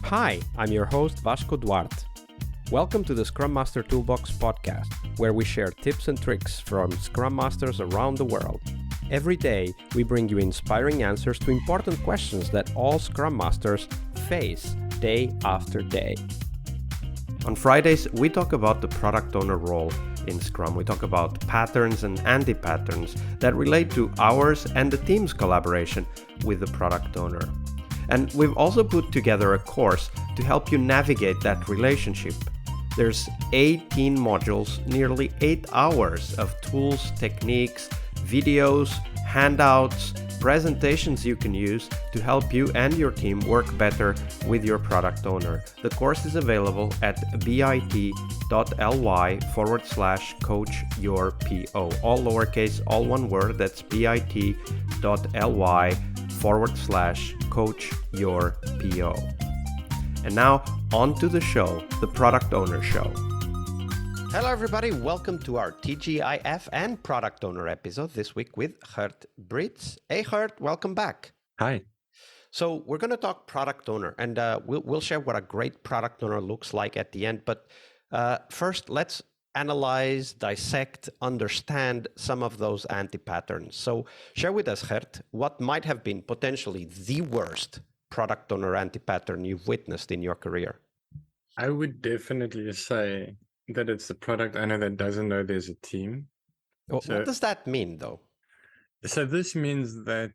Hi, I'm your host Vasco Duarte. Welcome to the Scrum Master Toolbox podcast, where we share tips and tricks from Scrum Masters around the world. Every day, we bring you inspiring answers to important questions that all Scrum Masters face day after day. On Fridays, we talk about the product owner role in Scrum. We talk about patterns and anti-patterns that relate to ours and the team's collaboration with the product owner. And we've also put together a course to help you navigate that relationship. There's 18 modules, nearly 8 hours of tools, techniques, videos, handouts, presentations you can use to help you and your team work better with your product owner. The course is available at bit.ly/coachyourPO. All lowercase, all one word. That's bit.ly/coachyourPO. And now, on to the show, the Product Owner Show. Hello everybody, welcome to our TGIF and Product Owner episode this week with Gert Brits. Hey Gert, welcome back. Hi. So we're going to talk Product Owner, and we'll share what a great Product Owner looks like at the end. But first, let's analyze, dissect, understand some of those anti-patterns. So share with us, Gert, what might have been potentially the worst Product Owner anti-pattern you've witnessed in your career. I would definitely say that it's the product owner that doesn't know there's a team. What does that mean, though? So this means that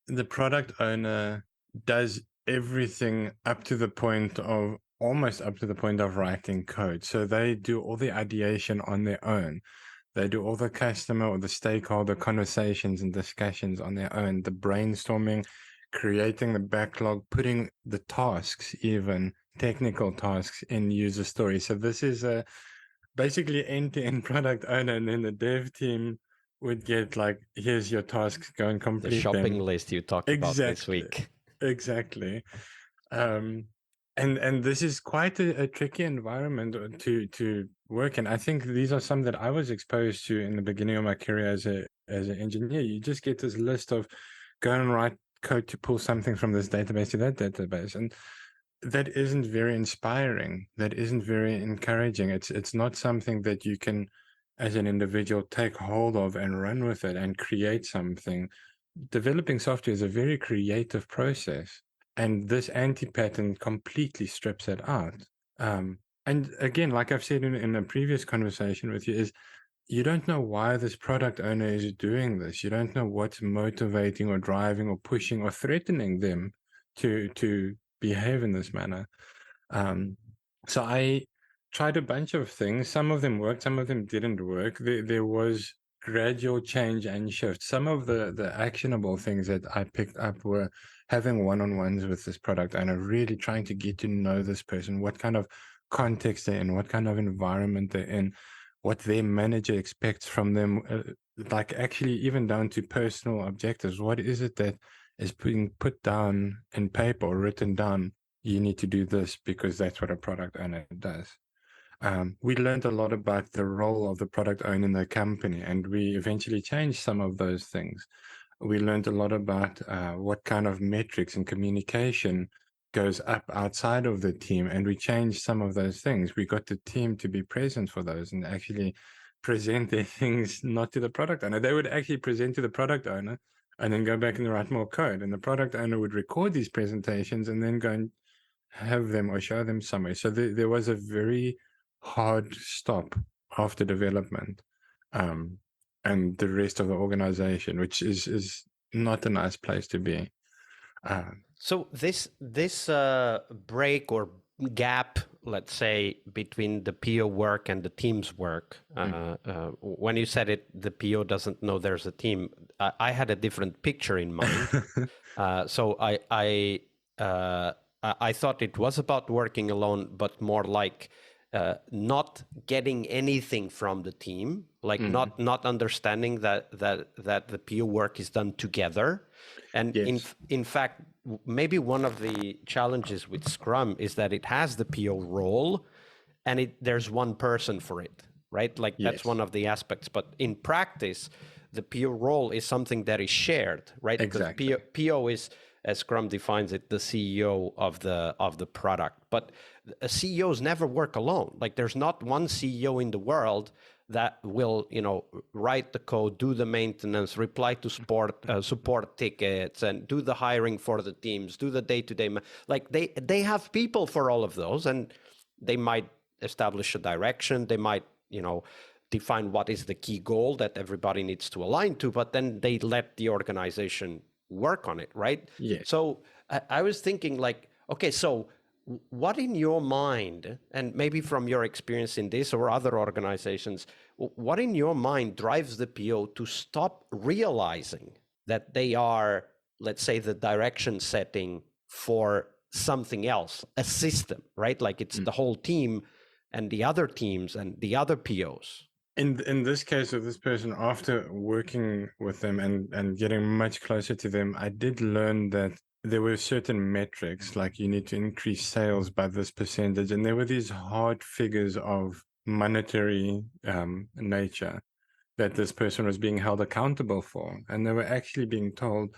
the product owner does everything almost up to the point of writing code. So they do all the ideation on their own. They do all the customer or the stakeholder conversations and discussions on their own, the brainstorming, creating the backlog, putting the tasks, even technical tasks, in user stories. So this is basically end-to-end product owner, and then the dev team would get like, here's your tasks, go and complete the shopping them. list you talked about this week. Exactly. And this is quite a tricky environment to work in. I think these are some that I was exposed to in the beginning of my career as an engineer. You just get this list of go and write code to pull something from this database to that database, and that isn't very inspiring. That isn't very encouraging. It's not something that you can, as an individual, take hold of and run with it and create something. Developing software is a very creative process, and this anti-pattern completely strips it out. And again, like I've said in a previous conversation with you, is you don't know why this product owner is doing this. You don't know what's motivating or driving or pushing or threatening them to behave in this manner. So I tried a bunch of things. Some of them worked, some of them didn't work. There was gradual change and shift. Some of the actionable things that I picked up were having one-on-ones with this product owner, really trying to get to know this person, what kind of context they're in, what kind of environment they're in, what their manager expects from them, like actually even down to personal objectives. What is it that is being put down in paper or written down? You need to do this because that's what a product owner does. We learned a lot about the role of the product owner in the company, and we eventually changed some of those things. We learned a lot about what kind of metrics and communication goes up outside of the team, and we changed some of those things. We got the team to be present for those and actually present their things not to the product owner. They would actually present to the product owner and then go back and write more code, and the product owner would record these presentations and then go and have them or show them somewhere. So there was a very hard stop after development and the rest of the organization, which is not a nice place to be. So this break or gap, let's say, between the PO work and the team's work, when you said it, the PO doesn't know there's a team, I had a different picture in mind. So I thought it was about working alone, but more like not getting anything from the team, like not understanding that the PO work is done together. And yes. in fact, maybe one of the challenges with Scrum is that it has the PO role, and there's one person for it, right? Like that's one of the aspects. But in practice, the PO role is something that is shared, right? Exactly. Because PO is as Scrum defines it, the CEO of the product. But CEOs never work alone. Like there's not one CEO in the world that will, write the code, do the maintenance, reply to support tickets, and do the hiring for the teams, do the day-to-day. Like they have people for all of those, and they might establish a direction. They might, define what is the key goal that everybody needs to align to, but then they let the organization work on it, right? Yeah. So I was thinking like, okay, so what in your mind, and maybe from your experience in this or other organizations, what in your mind drives the PO to stop realizing that they are, let's say, the direction setting for something else, a system, right? Like it's the whole team and the other teams and the other POs. In this case of this person, after working with them and getting much closer to them, I did learn that there were certain metrics, like you need to increase sales by this percentage, and there were these hard figures of monetary nature that this person was being held accountable for, and they were actually being told,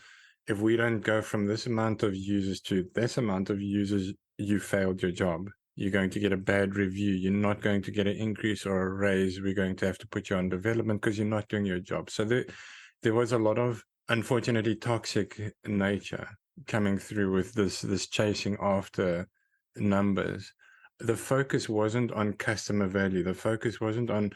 if we don't go from this amount of users to this amount of users, you failed your job. You're going to get a bad review. You're not going to get an increase or a raise. We're going to have to put you on development because you're not doing your job. So there was a lot of, unfortunately, toxic nature coming through with this chasing after numbers. The focus wasn't on customer value. The focus wasn't on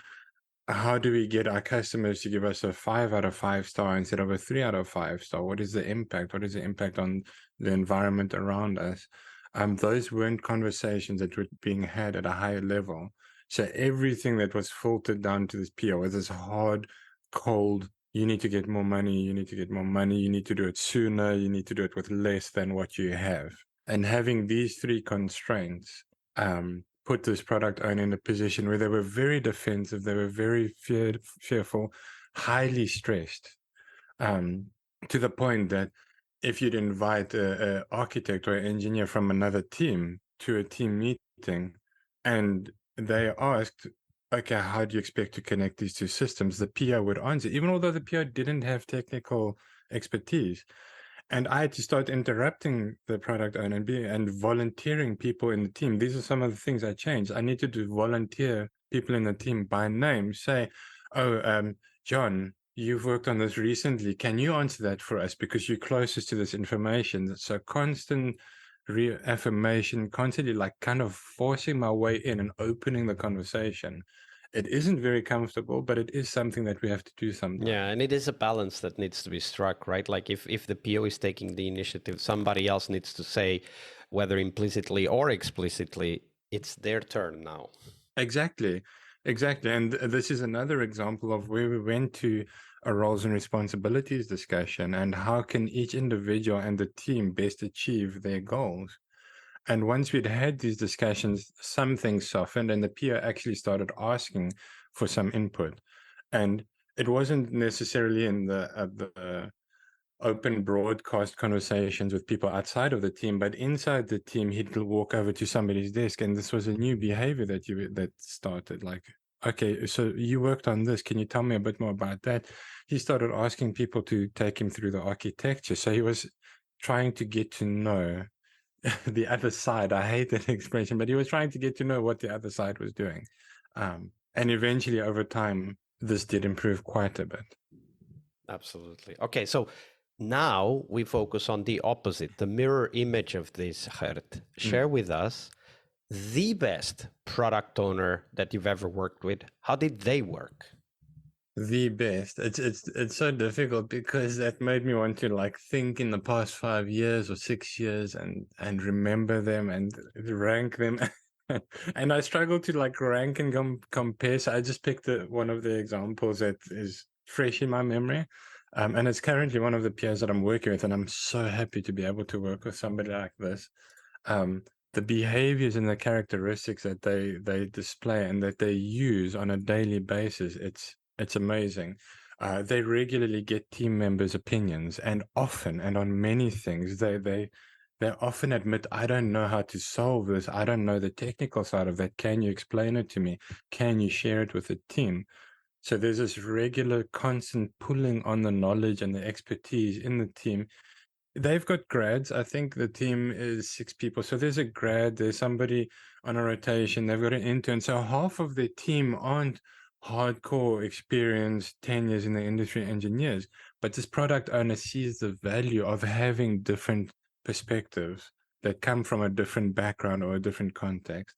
how do we get our customers to give us a 5 out of 5 star instead of a 3 out of 5 star? What is the impact? What is the impact on the environment around us? Those weren't conversations that were being had at a higher level. So everything that was filtered down to this PO was this hard, cold, you need to get more money, you need to get more money, you need to do it sooner, you need to do it with less than what you have. And having these 3 constraints put this product owner in a position where they were very defensive, they were very fearful, highly stressed, to the point that if you'd invite an architect or an engineer from another team to a team meeting and they asked, okay, how do you expect to connect these 2 systems? The PO would answer, even although the PO didn't have technical expertise. And I had to start interrupting the product owner and volunteering people in the team. These are some of the things I changed. I needed to volunteer people in the team by name, say, John, you've worked on this recently. Can you answer that for us? Because you're closest to this information. So constant reaffirmation, constantly like kind of forcing my way in and opening the conversation. It isn't very comfortable, but it is something that we have to do sometimes. Yeah, and it is a balance that needs to be struck, right? Like if the PO is taking the initiative, somebody else needs to say, whether implicitly or explicitly, it's their turn now. Exactly. And this is another example of where we went to a roles and responsibilities discussion and how can each individual and the team best achieve their goals. And once we'd had these discussions, some things softened and the PO actually started asking for some input. And it wasn't necessarily in the open broadcast conversations with people outside of the team, but inside the team, he'd walk over to somebody's desk. And this was a new behavior that started, like, okay, so you worked on this. Can you tell me a bit more about that? He started asking people to take him through the architecture. So he was trying to get to know the other side. I hate that expression, but he was trying to get to know what the other side was doing. And eventually, over time, this did improve quite a bit. Absolutely. Okay, so now we focus on the opposite, the mirror image of this, Gert. Share with us the best product owner that you've ever worked with. How did they work? The best. It's so difficult because that made me want to like think in the past 5 years or 6 years and remember them and rank them. And I struggle to like rank and compare. So I just picked one of the examples that is fresh in my memory. And it's currently one of the peers that I'm working with, and I'm so happy to be able to work with somebody like this. The behaviors and the characteristics that they display and that they use on a daily basis, it's amazing. They regularly get team members' opinions, and often and on many things, they often admit, I don't know how to solve this. I don't know the technical side of that. Can you explain it to me? Can you share it with the team? So there's this regular, constant pulling on the knowledge and the expertise in the team. They've got grads. I think the team is 6 people. So there's a grad, there's somebody on a rotation, they've got an intern. So half of their team aren't hardcore experienced 10 years in the industry engineers, but this product owner sees the value of having different perspectives that come from a different background or a different context.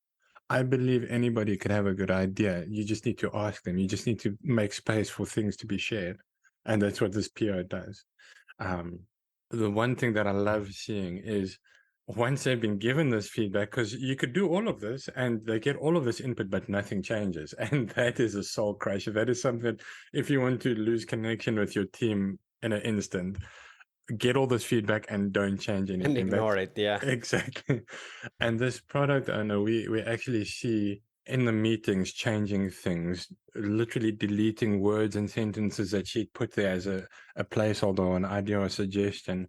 I believe anybody could have a good idea. You just need to ask them. You just need to make space for things to be shared. And that's what this PO does. Um, the one thing that I love seeing is once they've been given this feedback, because you could do all of this and they get all of this input, but nothing changes. And that is a soul crusher. That is something, if you want to lose connection with your team in an instant, get all this feedback and don't change anything. And ignore it, yeah. Exactly. And this product owner, we actually see in the meetings changing things, literally deleting words and sentences that she'd put there as a placeholder or an idea or a suggestion.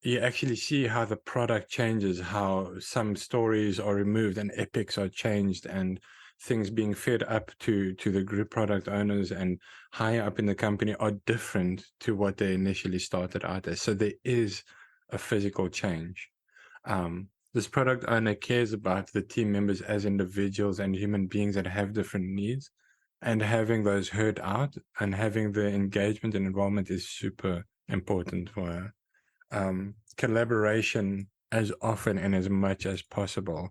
You actually see how the product changes, how some stories are removed and epics are changed, and things being fed up to the group product owners and higher up in the company are different to what they initially started out as. So there is a physical change. This product owner cares about the team members as individuals and human beings that have different needs, and having those heard out and having the engagement and involvement is super important for her. Collaboration as often and as much as possible.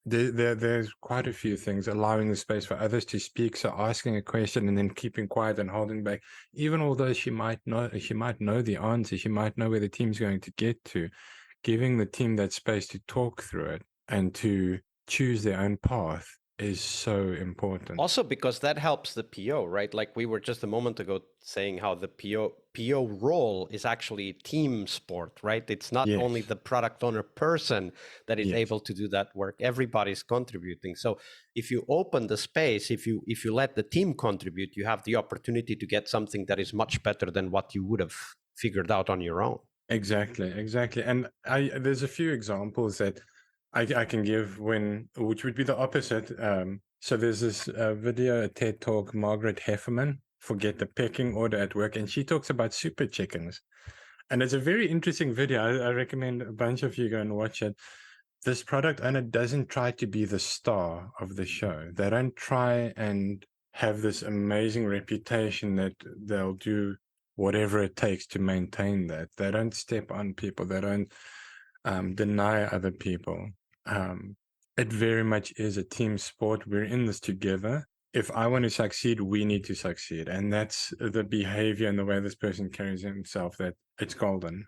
There's quite a few things, allowing the space for others to speak. So asking a question and then keeping quiet and holding back, even although she might know the answer, she might know where the team's going to get to, giving the team that space to talk through it and to choose their own path is so important. Also, because that helps the PO, right? Like we were just a moment ago saying how the PO role is actually team sport, right? It's not only the product owner person that is able to do that work. Everybody's contributing. So if you open the space, if you let the team contribute, you have the opportunity to get something that is much better than what you would have figured out on your own. Exactly. And there's a few examples that I can give which would be the opposite. So there's this video, a TED Talk, Margaret Heffernan, Forget the Pecking Order at Work, and she talks about super chickens. And it's a very interesting video. I recommend a bunch of you go and watch it. This product owner doesn't try to be the star of the show. They don't try and have this amazing reputation that they'll do whatever it takes to maintain that. They don't step on people. They don't deny other people. It very much is a team sport. We're in this together. If I want to succeed, we need to succeed. And that's the behavior and the way this person carries himself, that it's golden.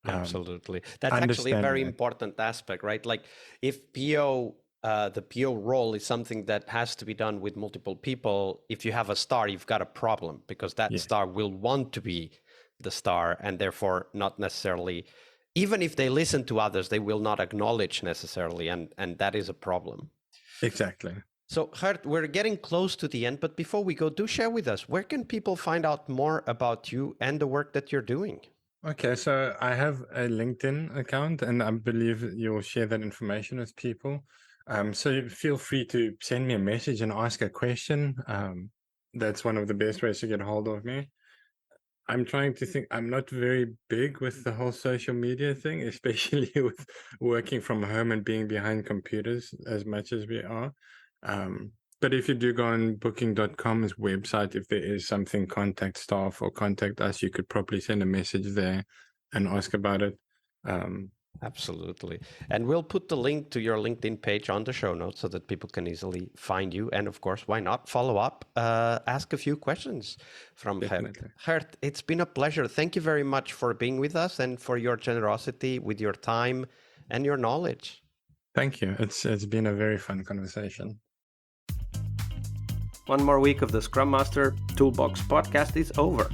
Absolutely. That's actually a very important aspect, right? Like if the PO role is something that has to be done with multiple people, if you have a star, you've got a problem, because that star will want to be the star, and therefore not necessarily, even if they listen to others, they will not acknowledge necessarily, and that is a problem. Exactly. So Gert, we're getting close to the end, but before we go, do share with us, where can people find out more about you and the work that you're doing? Okay, so I have a LinkedIn account, and I believe you'll share that information with people. So feel free to send me a message and ask a question. That's one of the best ways to get a hold of me. I'm trying to think. I'm not very big with the whole social media thing, especially with working from home and being behind computers as much as we are. But if you do go on booking.com's website, if there is something, contact staff or contact us, you could probably send a message there and ask about it. Absolutely. And we'll put the link to your LinkedIn page on the show notes so that people can easily find you. And of course, why not follow up, ask a few questions from Gert. Gert, it's been a pleasure. Thank you very much for being with us and for your generosity with your time and your knowledge. Thank you. It's been a very fun conversation. One more week of the Scrum Master Toolbox podcast is over,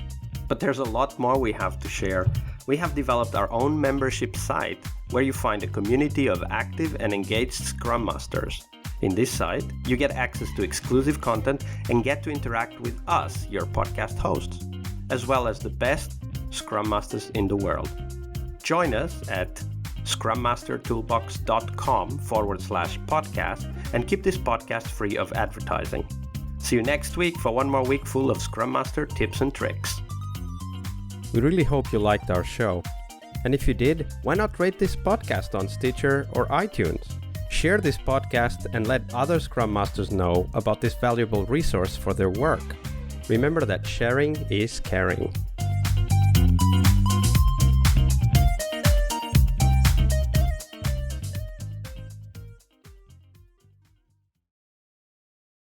but there's a lot more we have to share. We have developed our own membership site where you find a community of active and engaged Scrum Masters. In this site, you get access to exclusive content and get to interact with us, your podcast hosts, as well as the best Scrum Masters in the world. Join us at scrummastertoolbox.com/podcast and keep this podcast free of advertising. See you next week for one more week full of Scrum Master tips and tricks. We really hope you liked our show. And if you did, why not rate this podcast on Stitcher or iTunes? Share this podcast and let other Scrum Masters know about this valuable resource for their work. Remember that sharing is caring.